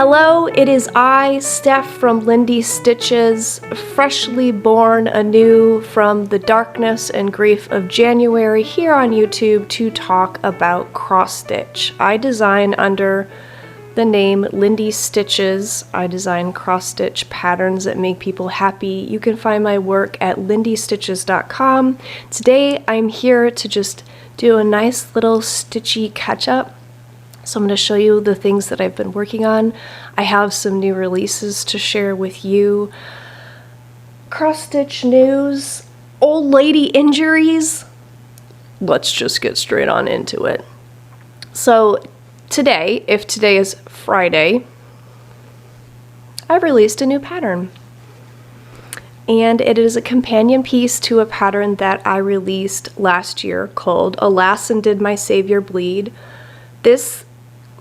Hello, it is I, Steph from Lindy Stitches, freshly born anew from the darkness and grief of January here on YouTube to talk about cross stitch. I design under the name Lindy Stitches. I design cross stitch patterns that make people happy. You can find my work at lindystitches.com. Today I'm here to just do a nice little stitchy catch up. So I'm going to show you the things that I've been working on. I have some new releases to share with you. Cross stitch news, old lady injuries. Let's just get straight on into it. So today, if today is Friday, I released a new pattern. And it is a companion piece to a pattern that I released last year called Alas and Did My Savior Bleed. This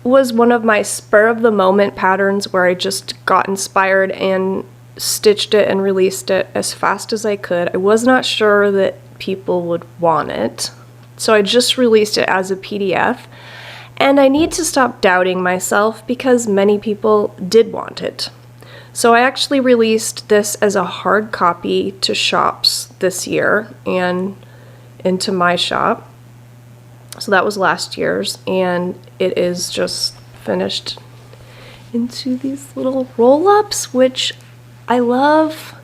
was one of my spur-of-the-moment patterns where I just got inspired and stitched it and released it as fast as I could. I was not sure that people would want it, so I just released it as a PDF. And I need to stop doubting myself because many people did want it. So I actually released this as a hard copy to shops this year and into my shop. So that was last year's, and it is just finished into these little roll-ups, which I love.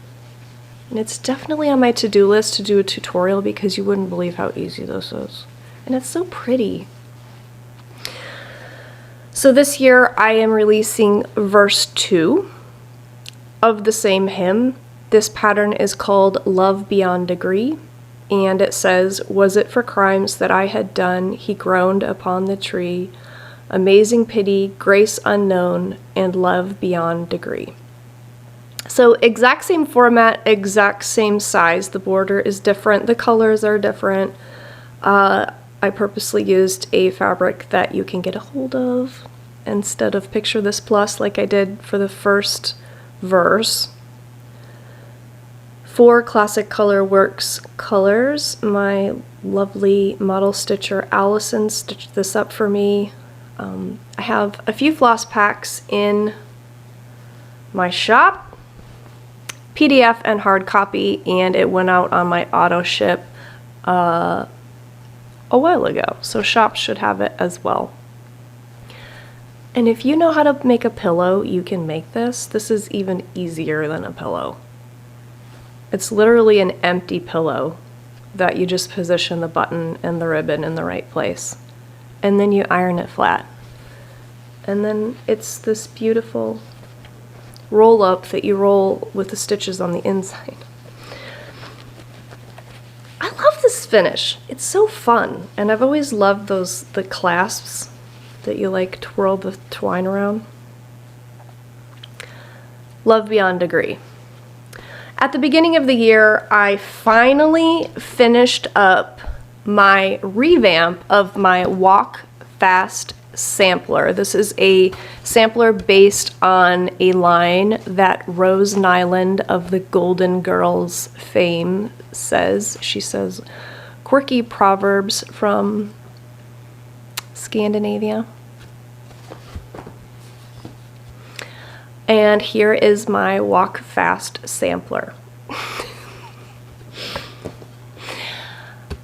And it's definitely on my to-do list to do a tutorial because you wouldn't believe how easy this is. And it's so pretty. So this year I am releasing verse 2 of the same hymn. This pattern is called Love Beyond Degree. And it says, "Was it for crimes that I had done, he groaned upon the tree. Amazing pity, grace unknown, and love beyond degree." So exact same format, exact same size. The border is different, the colors are different. I purposely used a fabric that you can get a hold of instead of Picture This Plus like I did for the first verse. 4 Classic Color Works colors. My lovely model stitcher Allison stitched this up for me. I have a few floss packs in my shop, PDF and hard copy, and it went out on my auto ship a while ago, so shops should have it as well. And if you know how to make a pillow, you can make this. This is even easier than a pillow. It's literally an empty pillow that you just position the button and the ribbon in the right place. And then you iron it flat. And then it's this beautiful roll up that you roll with the stitches on the inside. I love this finish. It's so fun. And I've always loved the clasps that you like twirl the twine around. Love Beyond Degree. At the beginning of the year, I finally finished up my revamp of my Walk Fast sampler. This is a sampler based on a line that Rose Nyland of the Golden Girls fame says. She says quirky proverbs from Scandinavia. And here is my Walk Fast sampler.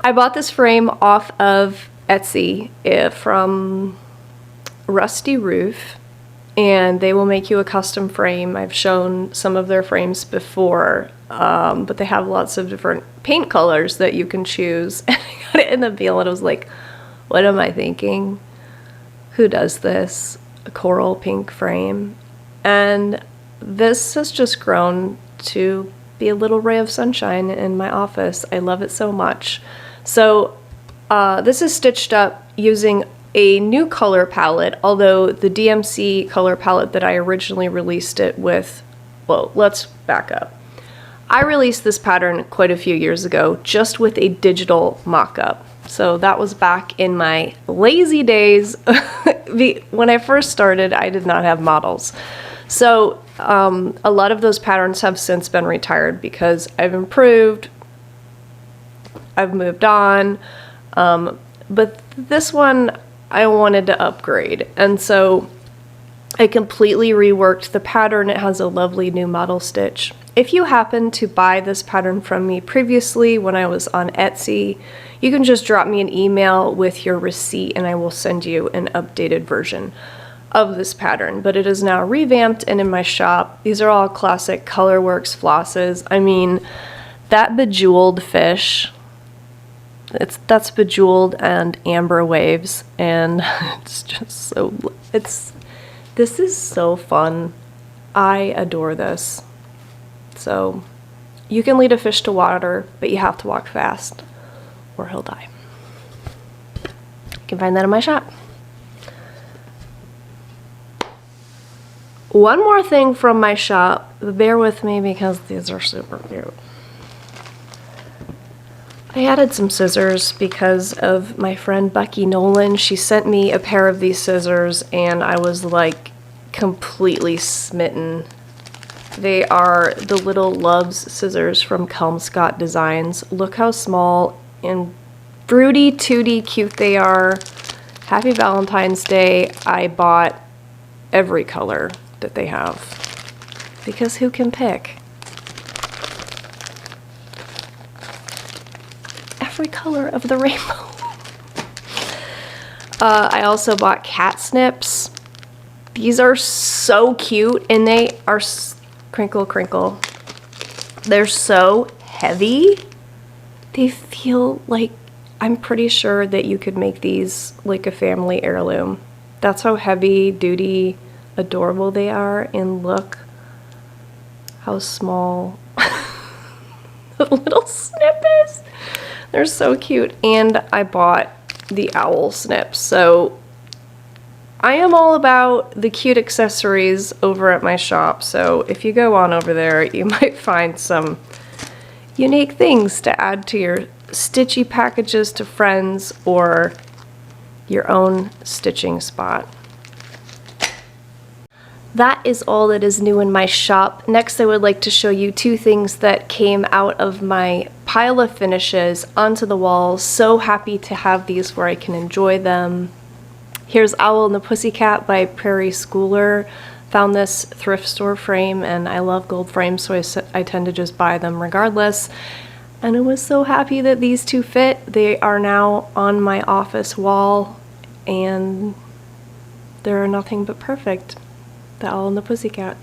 I bought this frame off of Etsy from Rusty Roof, and they will make you a custom frame. I've shown some of their frames before, but they have lots of different paint colors that you can choose. And I got it in the mail and I was like, what am I thinking? Who does this? A coral pink frame? And this has just grown to be a little ray of sunshine in my office. I love it so much. So this is stitched up using a new color palette, although the DMC color palette that I originally released it with, well, let's back up. I released this pattern quite a few years ago just with a digital mock-up. So that was back in my lazy days. When I first started, I did not have models. So a lot of those patterns have since been retired because I've improved, I've moved on, but this one I wanted to upgrade. And so I completely reworked the pattern. It has a lovely new model stitch. If you happen to buy this pattern from me previously when I was on Etsy, you can just drop me an email with your receipt and I will send you an updated version of this pattern. But it is now revamped and in my shop. These are all classic Colorworks flosses. I mean, that bejeweled fish, that's bejeweled and amber waves, and it's just so, this is so fun. I adore this. So you can lead a fish to water, but you have to walk fast or he'll die. You can find that in my shop. One more thing from my shop. Bear with me because these are super cute. I added some scissors because of my friend Becky Nolan. She sent me a pair of these scissors and I was like completely smitten. They are the Little Loves scissors from Kelmscott Designs. Look how small and fruity tooty cute they are. Happy Valentine's Day. I bought every color that they have because who can pick? Every color of the rainbow. I also bought catnips. These are so cute and they are crinkle crinkle. They're so heavy. They feel like, I'm pretty sure that you could make these like a family heirloom. That's how heavy duty adorable they are, and look how small the little snip is. They're so cute. And I bought the owl snips. So I am all about the cute accessories over at my shop. So if you go on over there, you might find some unique things to add to your stitchy packages to friends or your own stitching spot. That is all that is new in my shop. Next, I would like to show you two things that came out of my pile of finishes onto the walls. So happy to have these where I can enjoy them. Here's Owl and the Pussycat by Prairie Schooler. Found this thrift store frame and I love gold frames, so I tend to just buy them regardless. And I was so happy that these two fit. They are now on my office wall and they're nothing but perfect. The Owl and the Pussycat.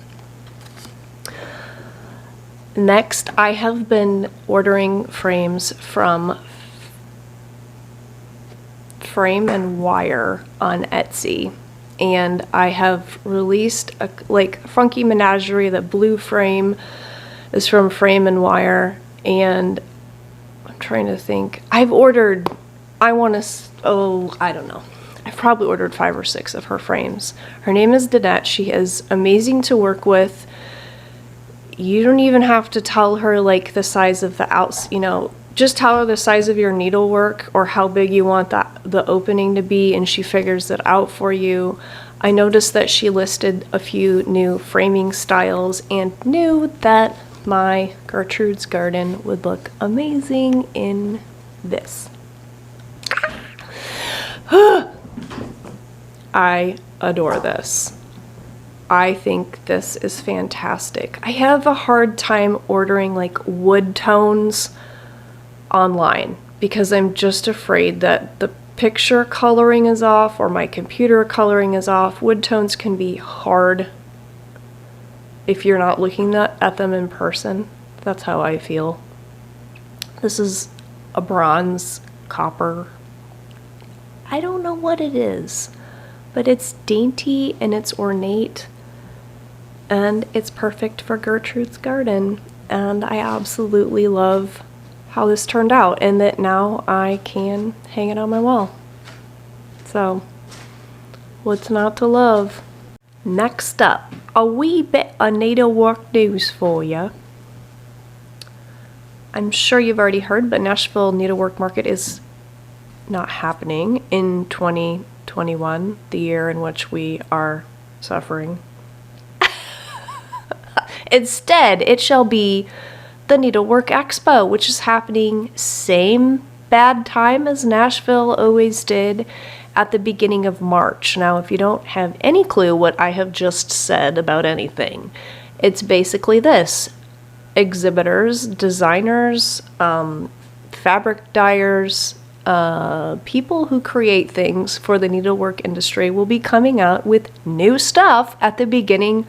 Next, I have been ordering frames from Frame and Wire on Etsy, and I have released a Funky Menagerie. The blue frame is from Frame and Wire, and I'm trying to think. I've ordered, I don't know. I've probably ordered 5 or 6 of her frames. Her name is Danette. She is amazing to work with. You don't even have to tell her like the size of the just tell her the size of your needlework or how big you want the opening to be, and she figures it out for you. I noticed that she listed a few new framing styles and knew that my Gertrude's Garden would look amazing in this. I adore this. I think this is fantastic. I have a hard time ordering like wood tones online because I'm just afraid that the picture coloring is off or my computer coloring is off. Wood tones can be hard if you're not looking at them in person. That's how I feel. This is a bronze copper. I don't know what it is, but it's dainty and it's ornate and it's perfect for Gertrude's Garden. And I absolutely love how this turned out and that now I can hang it on my wall. So, what's not to love? Next up, a wee bit of needlework news for you. I'm sure you've already heard, but Nashville Needlework Market is not happening in 2021, the year in which we are suffering. Instead, it shall be the Needlework Expo, which is happening same bad time as Nashville always did at the beginning of March. Now, if you don't have any clue what I have just said about anything, it's basically this. Exhibitors, designers, fabric dyers, people who create things for the needlework industry will be coming out with new stuff at the beginning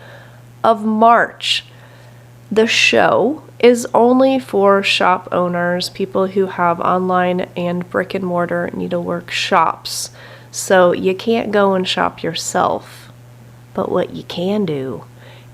of March. The show is only for shop owners, people who have online and brick and mortar needlework shops. So you can't go and shop yourself. But what you can do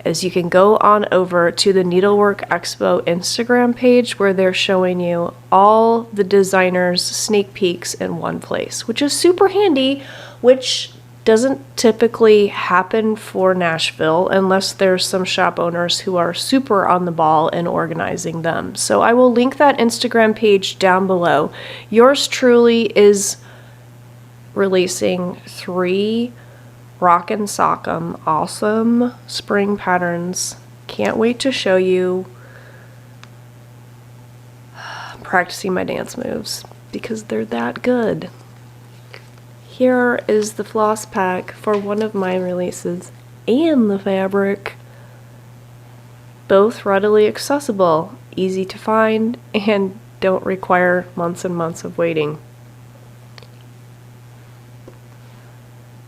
is you can go on over to the Needlework Expo Instagram page where they're showing you all the designers' sneak peeks in one place, which is super handy, which doesn't typically happen for Nashville unless there's some shop owners who are super on the ball in organizing them. So I will link that Instagram page down below. Yours truly is releasing 3 Rockin' Sock'em awesome spring patterns. Can't wait to show you. Practicing my dance moves because they're that good. Here is the floss pack for one of my releases and the fabric. Both readily accessible, easy to find, and don't require months and months of waiting.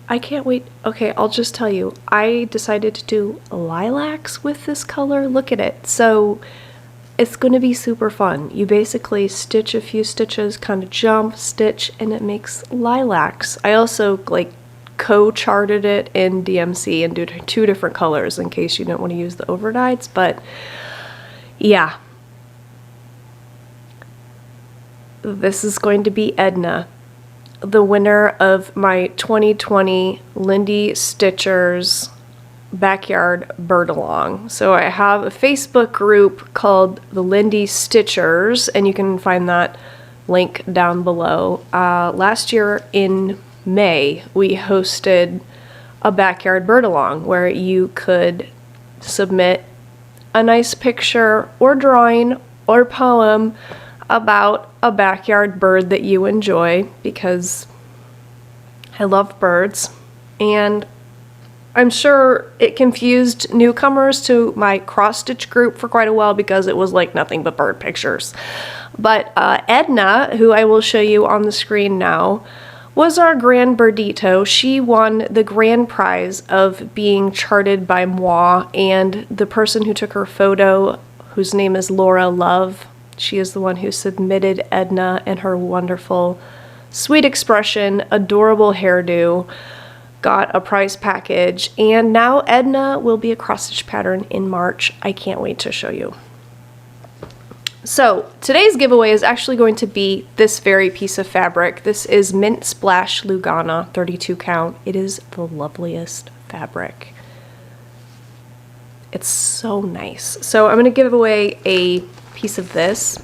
I can't wait. Okay, I'll just tell you. I decided to do lilacs with this color. Look at it. So it's going to be super fun. You basically stitch a few stitches, kind of jump, stitch, and it makes lilacs. I also like co-charted it in DMC and did 2 different colors in case you don't want to use the overdyes, but yeah. This is going to be Edna, the winner of my 2020 Lindy Stitchers Backyard Bird Along. So I have a Facebook group called the Lindy Stitchers, and you can find that link down below. Last year in May, we hosted a Backyard Bird Along where you could submit a nice picture or drawing or poem about a backyard bird that you enjoy, because I love birds, and I'm sure it confused newcomers to my cross-stitch group for quite a while because it was like nothing but bird pictures. But Edna, who I will show you on the screen now, was our grand birdito. She won the grand prize of being charted by moi, and the person who took her photo, whose name is Laura Love, she is the one who submitted Edna and her wonderful, sweet expression, adorable hairdo, got a prize package, and now Edna will be a cross-stitch pattern in March. I can't wait to show you. So today's giveaway is actually going to be this very piece of fabric. This is Mint Splash Lugana 32 count. It is the loveliest fabric. It's so nice. So I'm going to give away a piece of this,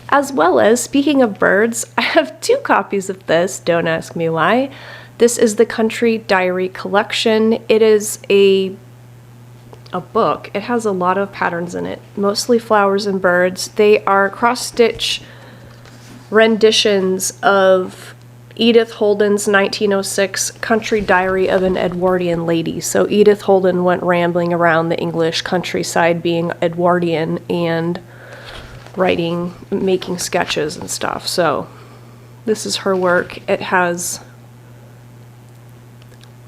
as well as, speaking of birds, I have 2 copies of this. Don't ask me why. This is the Country Diary collection. It is a book. It has a lot of patterns in it, mostly flowers and birds. They are cross-stitch renditions of Edith Holden's 1906 Country Diary of an Edwardian Lady. So Edith Holden went rambling around the English countryside being Edwardian and writing, making sketches and stuff. So this is her work. It has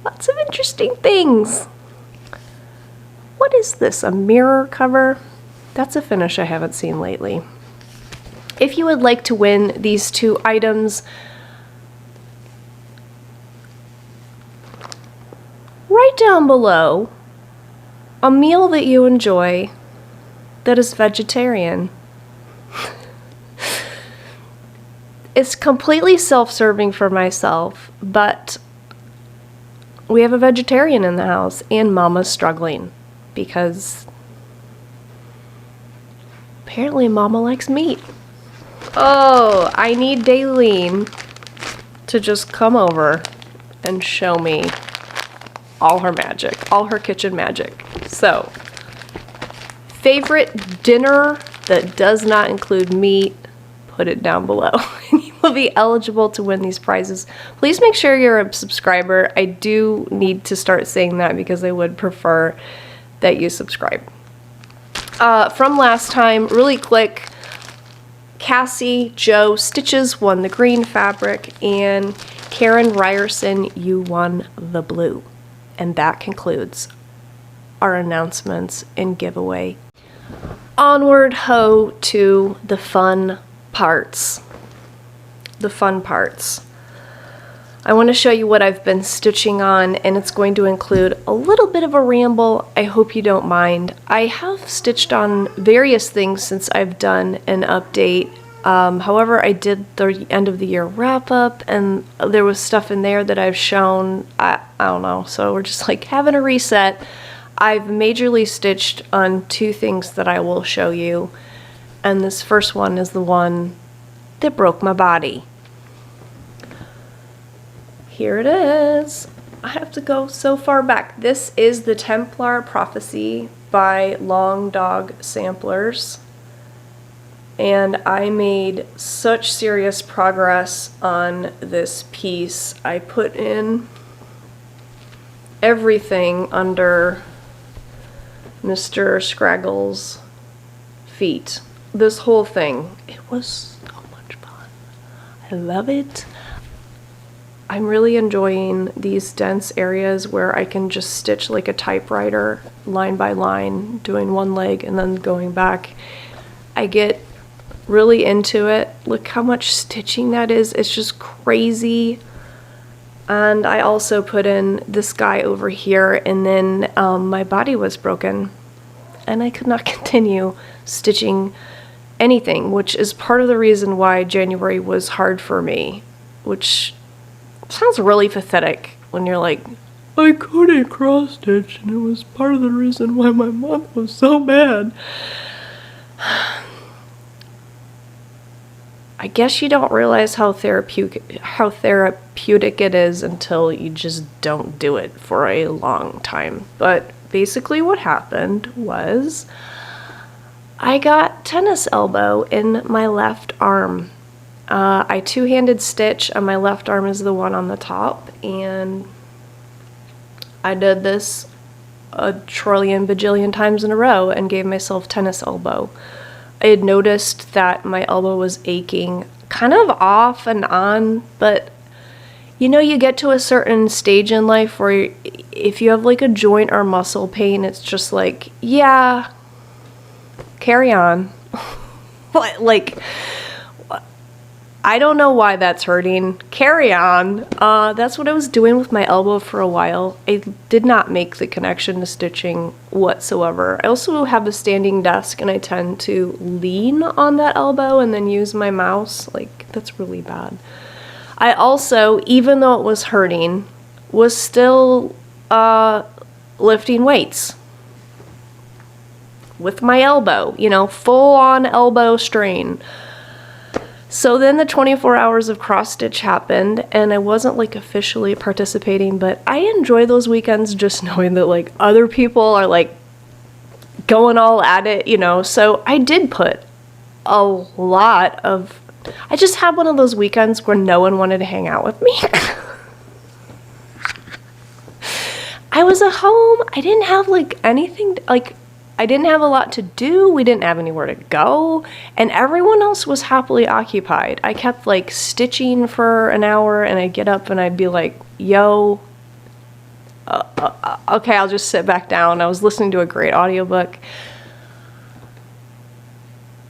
lots of interesting things. What is this, a mirror cover? That's a finish I haven't seen lately. If you would like to win these 2 items, write down below a meal that you enjoy that is vegetarian. It's completely self-serving for myself, but we have a vegetarian in the house, and Mama's struggling because apparently Mama likes meat. Oh, I need Daleen to just come over and show me all her magic, all her kitchen magic. So, favorite dinner that does not include meat, put it down below. will be eligible to win these prizes. Please make sure you're a subscriber. I do need to start saying that because I would prefer that you subscribe. From last time, really quick, Cassie, Joe, Stitches won the green fabric, and Karen Ryerson, you won the blue. And that concludes our announcements and giveaway. Onward ho to the fun parts. The fun parts. I want to show you what I've been stitching on, and it's going to include a little bit of a ramble. I hope you don't mind. I have stitched on various things since I've done an update. However, I did the end of the year wrap up, and there was stuff in there that I've shown. I don't know, so we're just like having a reset. I've majorly stitched on two things that I will show you, and this first one is the one that broke my body. Here it is. I have to go so far back. This is the Templar Prophecy by Long Dog Samplers. And I made such serious progress on this piece. I put in everything under Mr. Scraggle's feet. This whole thing. It was so much fun. I love it. I'm really enjoying these dense areas where I can just stitch like a typewriter, line by line, doing one leg and then going back. I get really into it. Look how much stitching that is. It's just crazy. And I also put in this guy over here, and then my body was broken and I could not continue stitching anything, which is part of the reason why January was hard for me, which sounds really pathetic when you're like, I couldn't cross stitch, and it was part of the reason why my month was so bad. I guess you don't realize how therapeutic it is until you just don't do it for a long time. But basically what happened was I got tennis elbow in my left arm. I two-handed stitch, and my left arm is the one on the top, and I did this a trillion bajillion times in a row and gave myself tennis elbow. I had noticed that my elbow was aching kind of off and on, but you know, you get to a certain stage in life where if you have like a joint or muscle pain, it's just like, yeah, carry on. But like, I don't know why that's hurting. Carry on. That's what I was doing with my elbow for a while. I did not make the connection to stitching whatsoever. I also have a standing desk, and I tend to lean on that elbow and then use my mouse. Like, that's really bad. I also, even though it was hurting, was still lifting weights with my elbow, you know, full on elbow strain. So then the 24 hours of cross stitch happened, and I wasn't like officially participating, but I enjoy those weekends just knowing that like other people are like going all at it, you know. So I did put a lot of, I just had one of those weekends where no one wanted to hang out with me. I was at home. I didn't have like anything, like I didn't have a lot to do. We didn't have anywhere to go, and everyone else was happily occupied. I kept like stitching for an hour, and I'd get up and I'd be like, yo, okay, I'll just sit back down. I was listening to a great audiobook.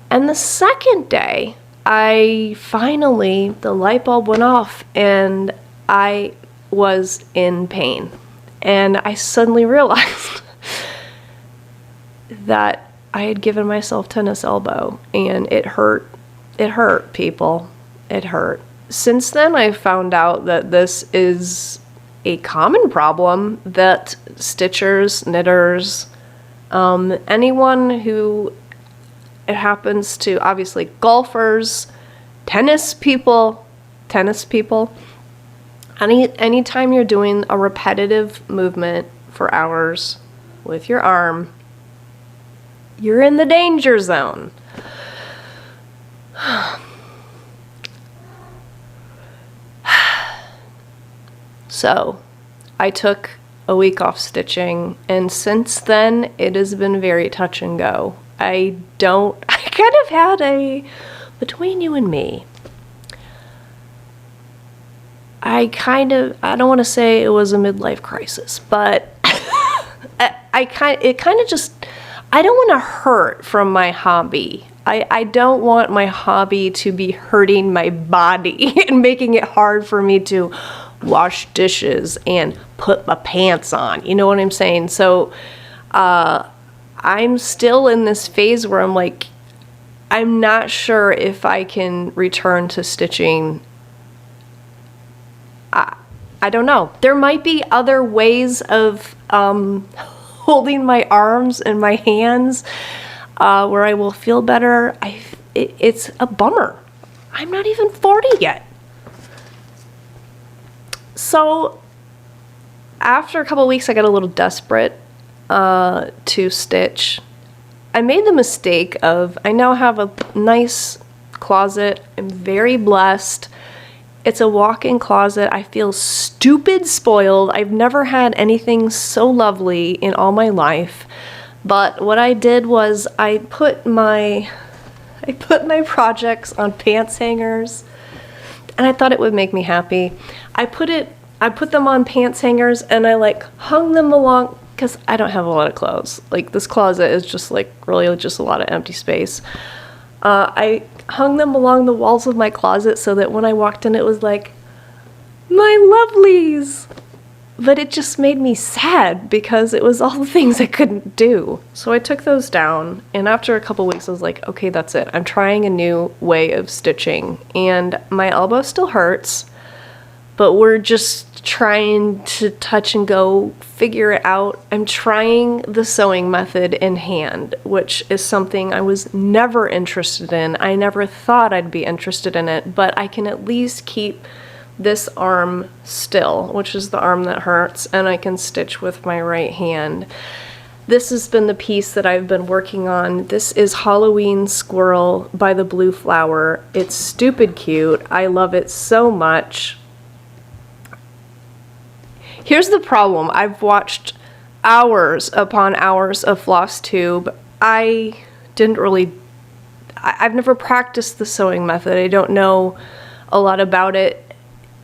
And the second day, the light bulb went off, and I was in pain. And I suddenly realized that I had given myself tennis elbow, and it hurt. It hurt, people. It hurt. Since then, I've found out that this is a common problem that stitchers, knitters, anyone who it happens to, obviously golfers, tennis people, anytime you're doing a repetitive movement for hours with your arm, you're in the danger zone. So I took a week off stitching, and since then it has been very touch and go. I kind of had between you and me, I don't want to say it was a midlife crisis, but I don't want to hurt from my hobby. I don't want my hobby to be hurting my body and making it hard for me to wash dishes and put my pants on. You know what I'm saying? So I'm still in this phase where I'm like, I'm not sure if I can return to stitching. I don't know. There might be other ways of holding my arms and my hands where I will feel better. It's a bummer. I'm not even 40 yet. So after a couple weeks, I got a little desperate to stitch. I made the mistake of, I now have a nice closet. I'm very blessed. It's a walk-in closet. I feel stupid spoiled. I've never had anything so lovely in all my life. But what I did was I put my projects on pants hangers, and I thought it would make me happy. I put them on pants hangers, and I like hung them along, because I don't have a lot of clothes. Like, this closet is just like really just a lot of empty space. I hung them along the walls of my closet so that when I walked in, it was like, my lovelies. But it just made me sad because it was all the things I couldn't do. So I took those down, and after a couple weeks I was like, okay, that's it. I'm trying a new way of stitching, and my elbow still hurts, but we're just trying to touch and go, figure it out. I'm trying the sewing method in hand, which is something I was never interested in. I never thought I'd be interested in it, but I can at least keep this arm still, which is the arm that hurts, and I can stitch with my right hand. This has been the piece that I've been working on. This is Halloween Squirrel by the Blue Flower. It's stupid cute. I love it so much. Here's the problem. I've watched hours upon hours of Flosstube. I've never practiced the sewing method. I don't know a lot about it.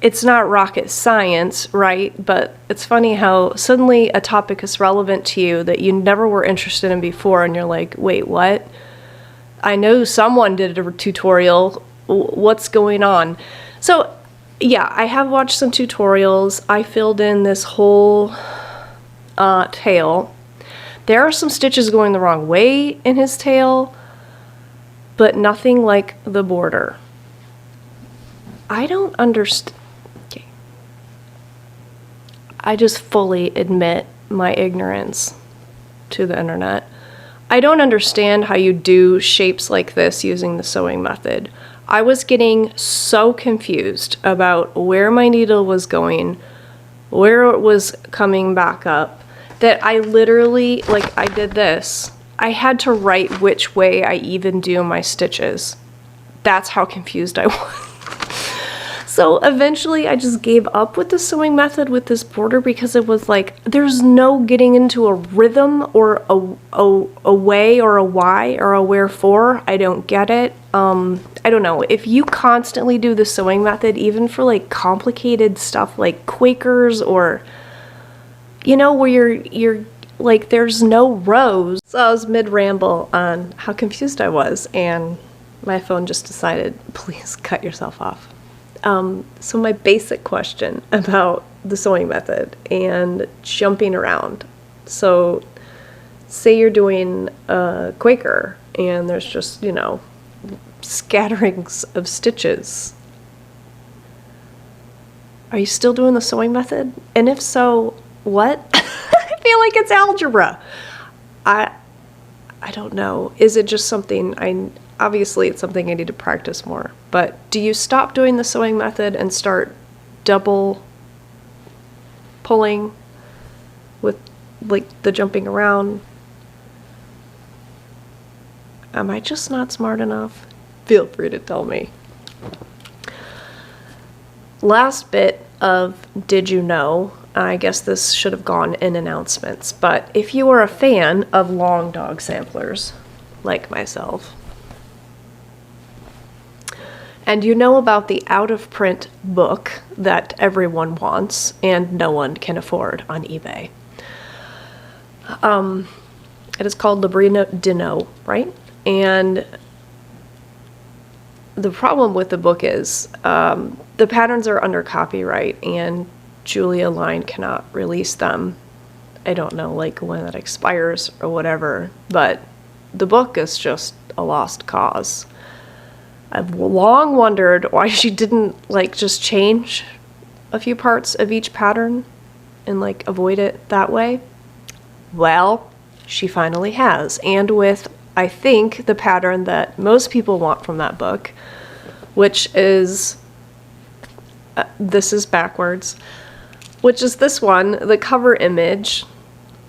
It's not rocket science, right? But it's funny how suddenly a topic is relevant to you that you never were interested in before, and you're like, wait, what? I know someone did a tutorial. What's going on? So yeah, I have watched some tutorials. I filled in this whole tail. There are some stitches going the wrong way in his tail, but nothing like the border. I don't understand. Okay. I just fully admit my ignorance to the internet. I don't understand how you do shapes like this using the sewing method. I was getting so confused about where my needle was going, where it was coming back up, that I literally, like, I did this. I had to write which way I even do my stitches. That's how confused I was. So eventually I just gave up with the sewing method with this border because it was like, there's no getting into a rhythm or a way or a why or a wherefore. I don't get it. I don't know. If you constantly do the sewing method, even for like complicated stuff like Quakers or, you know, where you're like, there's no rows. So I was mid-ramble on how confused I was, and my phone just decided, please cut yourself off. So my basic question about the sewing method and jumping around. So say you're doing a Quaker and there's just, you know, scatterings of stitches. Are you still doing the sewing method? And if so, what? I feel like it's algebra. I don't know. Is it just something obviously it's something I need to practice more, but do you stop doing the sewing method and start double pulling with like the jumping around? Am I just not smart enough? Feel free to tell me. Last bit of Did You Know? I guess this should have gone in announcements, but if you are a fan of long dog samplers, like myself, and you know about the out-of-print book that everyone wants and no one can afford on eBay. It is called Labrino Dino, right? And the problem with the book is the patterns are under copyright and Julia Line cannot release them. I don't know, like, when that expires or whatever, but the book is just a lost cause. I've long wondered why she didn't, like, just change a few parts of each pattern and, like, avoid it that way. Well, she finally has, and with, I think, the pattern that most people want from that book, which is, this is backwards, which is this one, the cover image,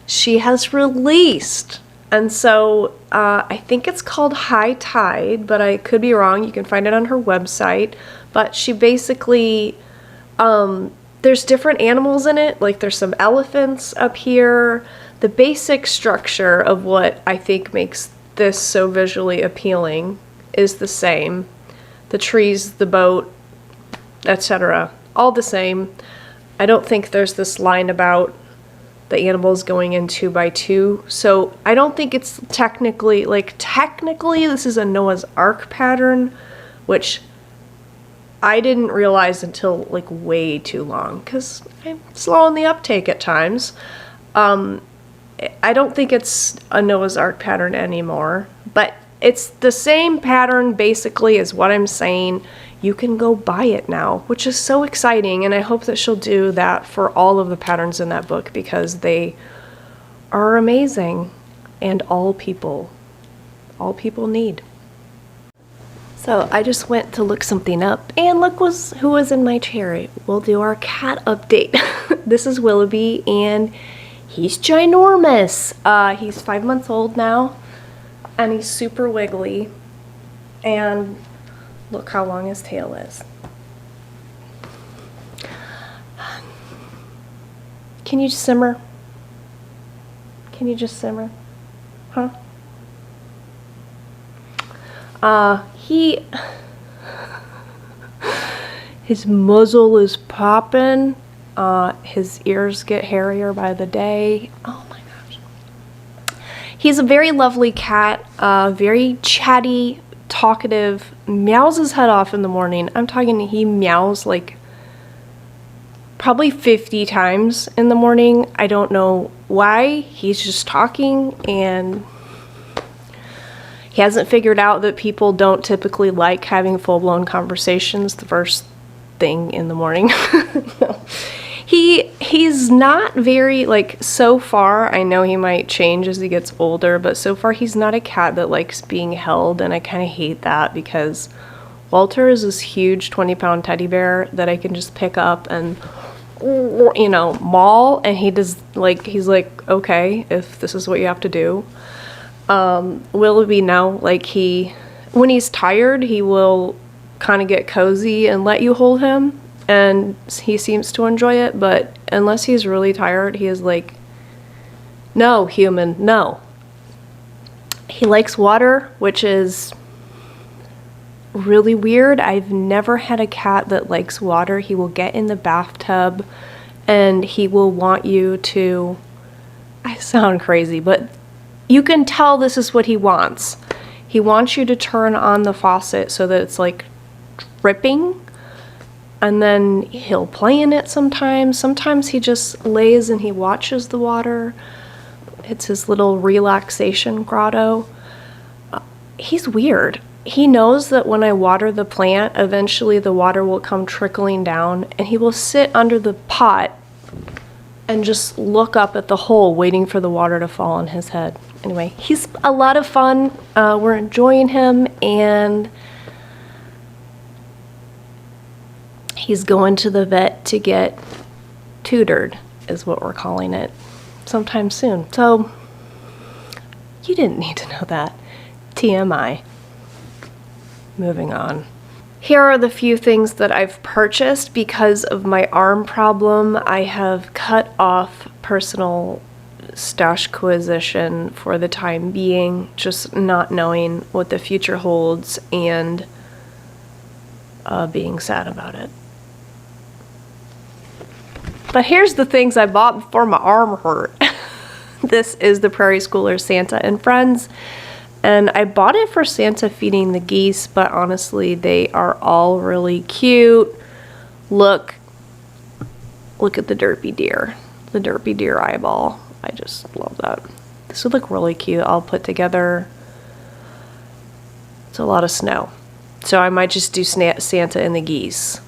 she has released. And so I think it's called High Tide, but I could be wrong. You can find it on her website. But she basically, there's different animals in it. Like there's some elephants up here. The basic structure of what I think makes this so visually appealing is the same. The trees, the boat, etc. All the same. I don't think there's this line about the animals going in 2 by 2. So I don't think it's technically this is a Noah's Ark pattern, which I didn't realize until like way too long because I'm slow on the uptake at times. I don't think it's a Noah's Ark pattern anymore, but it's the same pattern basically is what I'm saying. You can go buy it now, which is so exciting, and I hope that she'll do that for all of the patterns in that book because they are amazing and all people need. So I just went to look something up, and look who was in my chair. We'll do our cat update. This is Willoughby, and he's ginormous. He's 5 months old now, and he's super wiggly, and look how long his tail is. Can you just simmer? Can you just simmer? Huh? His muzzle is popping. His ears get hairier by the day. Oh my gosh. He's a very lovely cat, very chatty, talkative, meows his head off in the morning. I'm talking, he meows like probably 50 times in the morning. I don't know why. He's just talking, and he hasn't figured out that people don't typically like having full-blown conversations the first thing in the morning. No. He's not very, like, so far, I know he might change as he gets older, but so far he's not a cat that likes being held, and I kind of hate that because Walter is this huge 20-pound teddy bear that I can just pick up and, you know, maul, and he's like, okay, if this is what you have to do. Willoughby now, like, when he's tired, he will kind of get cozy and let you hold him, and he seems to enjoy it, but unless he's really tired, he is like, no, human, no. He likes water, which is really weird. I've never had a cat that likes water. He will get in the bathtub and he will want you to, I sound crazy, but you can tell this is what he wants. He wants you to turn on the faucet so that it's like dripping, and then he'll play in it sometimes. Sometimes he just lays and he watches the water. It's his little relaxation grotto. He's weird. He knows that when I water the plant, eventually the water will come trickling down, and he will sit under the pot and just look up at the hole waiting for the water to fall on his head. Anyway, he's a lot of fun. We're enjoying him, and he's going to the vet to get tutored, is what we're calling it, sometime soon. So, you didn't need to know that. TMI. Moving on. Here are the few things that I've purchased because of my arm problem. I have cut off personal stash acquisition for the time being, just not knowing what the future holds and being sad about it. But here's the things I bought before my arm hurt. This is the Prairie Schooler Santa and Friends, and I bought it for Santa feeding the geese, but honestly they are all really cute. Look at the derpy deer eyeball. I just love that. This would look really cute all put together. It's a lot of snow, so I might just do Santa and the geese.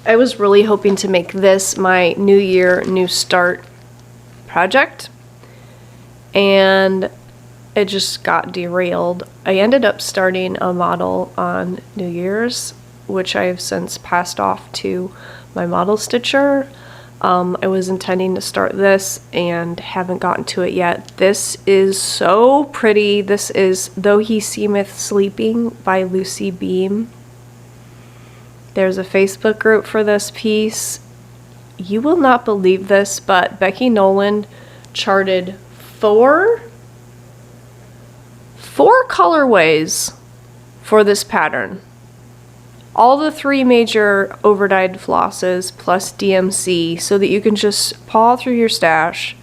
I was really hoping to make this my New Year, New Start project, and it just got derailed. I ended up starting a model on New Year's, which I have since passed off to my model stitcher. I was intending to start this and haven't gotten to it yet. This is so pretty. This is Though He Seemeth Sleeping by Lucy Beam. There's a Facebook group for this piece. You will not believe this, but Becky Nolan charted four colorways for this pattern. All the 3 major overdyed flosses plus DMC, so that you can just paw through your stash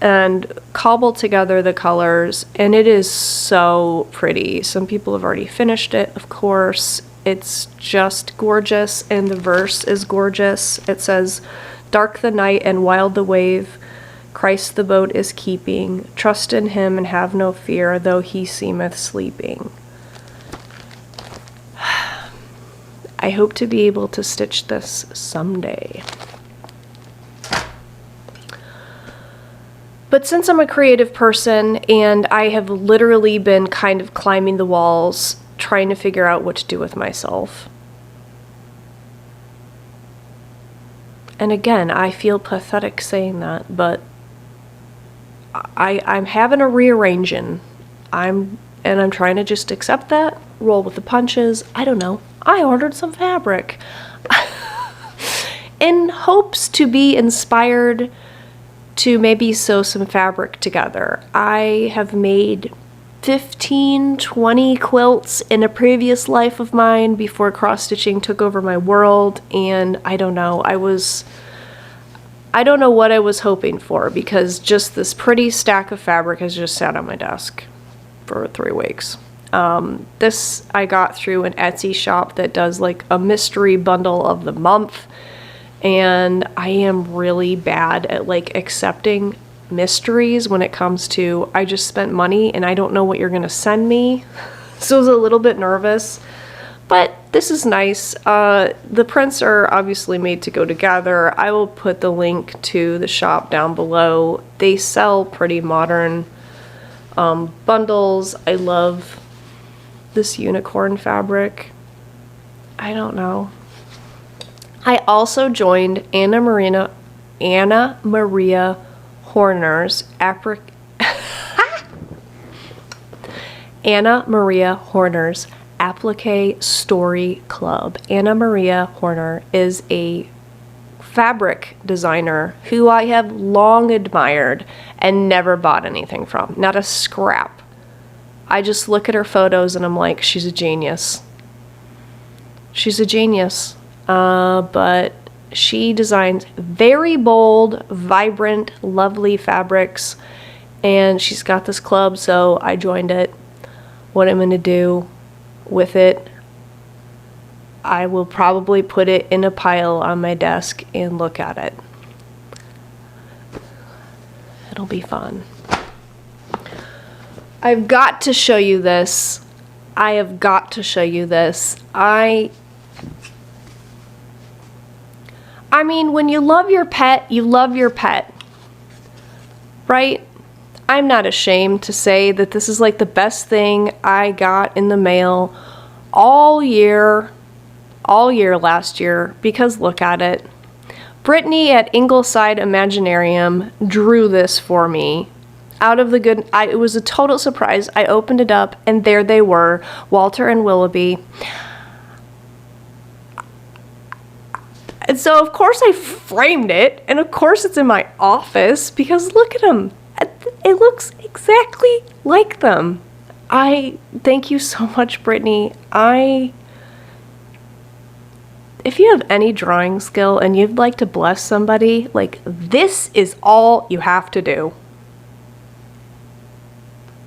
and cobble together the colors, and it is so pretty. Some people have already finished it, of course. It's just gorgeous, and the verse is gorgeous. It says, "Dark the night and wild the wave, Christ the boat is keeping. Trust in him and have no fear, though he seemeth sleeping." I hope to be able to stitch this someday. But since I'm a creative person and I have literally been kind of climbing the walls trying to figure out what to do with myself. And again, I feel pathetic saying that, but I'm having a rearranging. I'm trying to just accept that, roll with the punches. I don't know. I ordered some fabric in hopes to be inspired to maybe sew some fabric together. I have made 15-20 quilts in a previous life of mine before cross-stitching took over my world, and I don't know. I don't know what I was hoping for, because just this pretty stack of fabric has just sat on my desk for 3 weeks. This I got through an Etsy shop that does like a mystery bundle of the month, and I am really bad at like accepting mysteries when it comes to I just spent money and I don't know what you're gonna send me. So I was a little bit nervous, but this is nice. The prints are obviously made to go together. I will put the link to the shop down below. They sell pretty modern bundles. I love this unicorn fabric. I don't know. I also joined Anna Maria Horner's Anna Maria Horner's Applique Story Club. Anna Maria Horner is a fabric designer who I have long admired and never bought anything from. Not a scrap. I just look at her photos and I'm like, she's a genius. She's a genius. But she designs very bold, vibrant, lovely fabrics, and she's got this club, so I joined it. What I'm going to do with it, I will probably put it in a pile on my desk and look at it. It'll be fun. I've got to show you this. I have got to show you this. I mean, when you love your pet, you love your pet, right? I'm not ashamed to say that this is like the best thing I got in the mail all year last year, because look at it. Brittany at Ingleside Imaginarium drew this for me. out of the good, it was a total surprise. I opened it up and there they were, Walter and Willoughby. And so of course I framed it, and of course it's in my office because look at them. It looks exactly like them. I thank you so much, Brittany. If you have any drawing skill and you'd like to bless somebody, like, this is all you have to do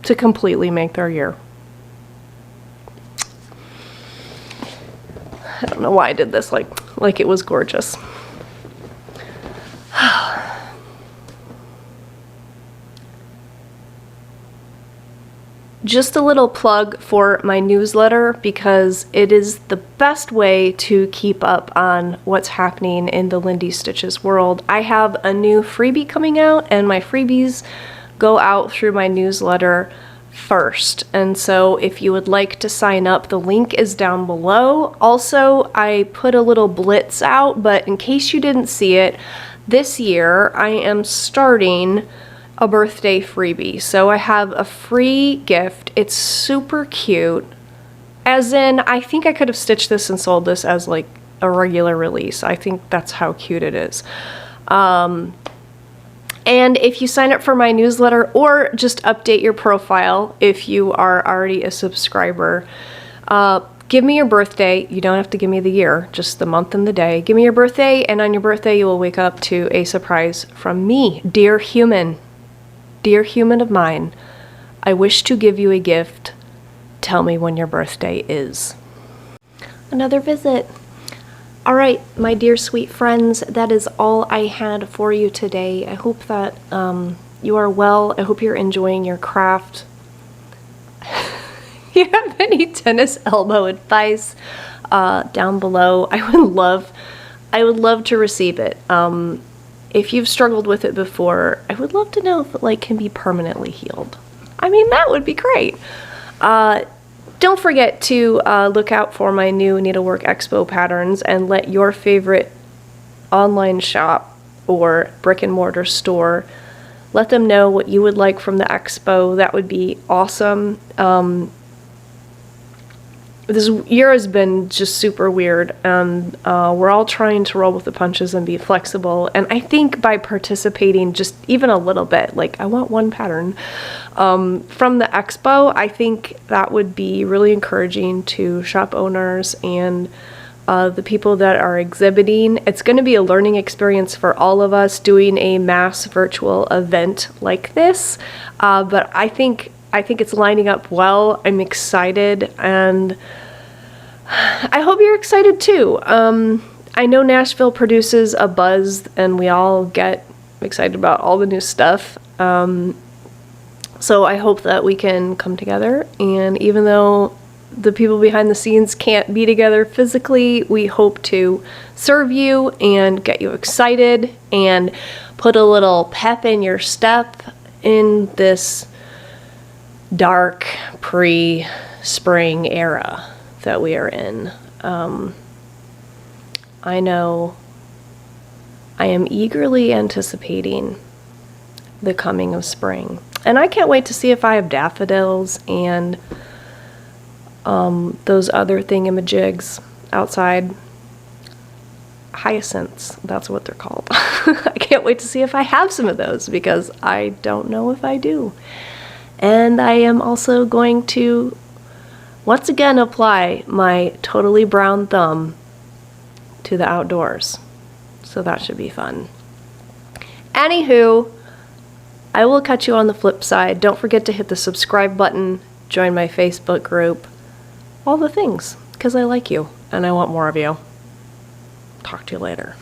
to completely make their year. I don't know why I did this like it was gorgeous. Just a little plug for my newsletter, because it is the best way to keep up on what's happening in the Lindy Stitches world. I have a new freebie coming out, and my freebies go out through my newsletter first. And so if you would like to sign up, the link is down below. Also, I put a little blitz out, but in case you didn't see it, this year I am starting a birthday freebie. So I have a free gift. It's super cute. As in, I think I could have stitched this and sold this as like a regular release. I think that's how cute it is. And if you sign up for my newsletter or just update your profile if you are already a subscriber, give me your birthday. You don't have to give me the year, just the month and the day. Give me your birthday, and on your birthday you will wake up to a surprise from me. Dear human of mine, I wish to give you a gift. Tell me when your birthday is. Another visit. All right, my dear sweet friends, that is all I had for you today. I hope that you are well. I hope you're enjoying your craft. If you have any tennis elbow advice down below, I would love to receive it. If you've struggled with it before, I would love to know if it can be permanently healed. I mean, that would be great. Don't forget to look out for my new Needlework Expo patterns, and let your favorite online shop or brick and mortar store, let them know what you would like from the expo. That would be awesome. This year has been just super weird, and we're all trying to roll with the punches and be flexible. And I think by participating just even a little bit, I want one pattern from the expo, I think that would be really encouraging to shop owners and the people that are exhibiting. It's going to be a learning experience for all of us doing a mass virtual event like this, but I think it's lining up well. I'm excited, and I hope you're excited too. I know Nashville produces a buzz, and we all get excited about all the new stuff. So I hope that we can come together, and even though the people behind the scenes can't be together physically, we hope to serve you and get you excited and put a little pep in your step in this dark pre-spring era that we are in. I know I am eagerly anticipating the coming of spring, and I can't wait to see if I have daffodils and those other thingamajigs outside. Hyacinths, that's what they're called. I can't wait to see if I have some of those, because I don't know if I do. And I am also going to once again apply my totally brown thumb to the outdoors. So that should be fun. Anywho, I will catch you on the flip side. Don't forget to hit the subscribe button, join my Facebook group, all the things, because I like you and I want more of you. Talk to you later.